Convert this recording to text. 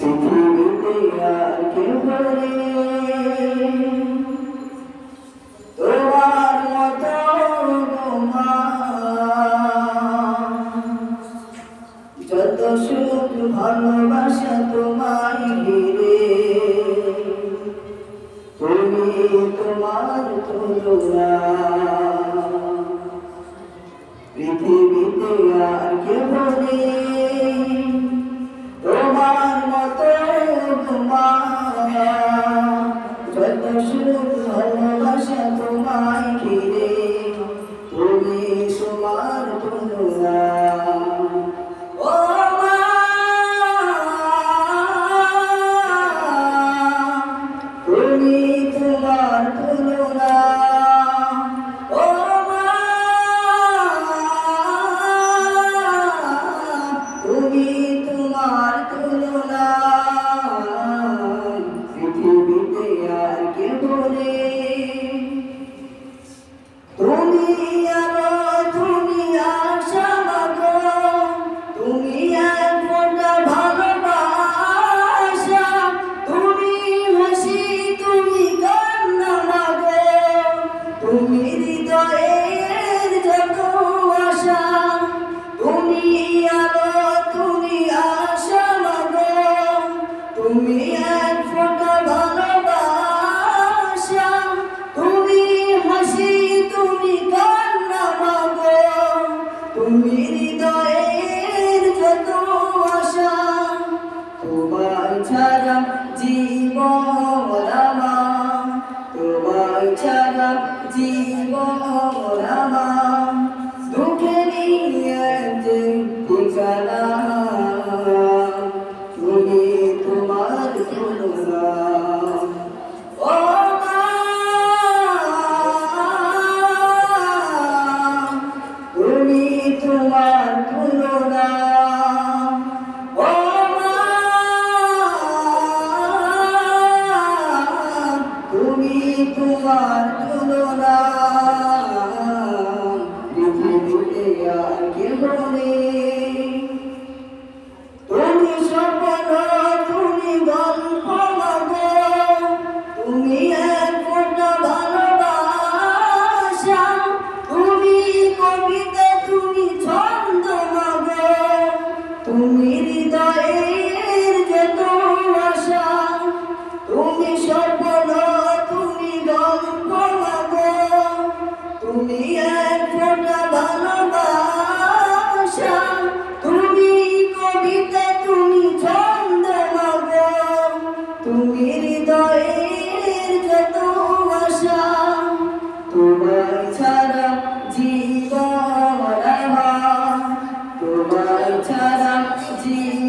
পৃথিবীতে আর কেউ নেই তোমার মতো যত সুখ ভালোবাসা তোমায় ঘিরে তুমি তোমার তুলনা পৃথিবীতে আর কেউ নেই তোমার মতো যত সুখ ভালোবাসা তোমায় ঘিরে তুমি তোমার তুলনা তুমি তোমার তুলনা তুমি তোমার তুলনা পৃথিবীতে আর কেউ নেই তুমি আলো তুমি আশা মাগো তুমি এক ফোঁটা ভালোবাসা তুমি হাসি তুমি কান্না মাগো তুমি হৃদয়ের যত আশা তুমি আলো তুমি আশা মাগো তুমি এক ফোঁটা ভালোবাসা তুমি হাসি তুমি কান্না মাগো তুমি হৃদয়ের যত আশা তোমার ছাড়া জীবন আমার তোমার ছাড়া জীবন আমার দুঃখে নিয়ে যে ঠিকানা তুমি তোমার তুলনা ও মা তুমি তোমার তুলনা ও মা তুমি তোমার তুলনা পৃথিবীতে আর কেউ নেই তুমি স্বপ্ন তুমি গল্প মাগো তুমি এক ফোঁটা ভালোবাসা তুমি কবিতা তুমি ছন্দ মাগো তুমি হৃদয়ের যত আশা তুমি স্বপ্ন তুমি গল্প মাগো তুমি এক ফোঁটা ভালোবাসা তুমি কবিতা তুমি ছন্দ মাগো তুমি হৃদয়ের যত আশা তোমার ছাড়া জীবন আমার তোমার ছাড়া জীবন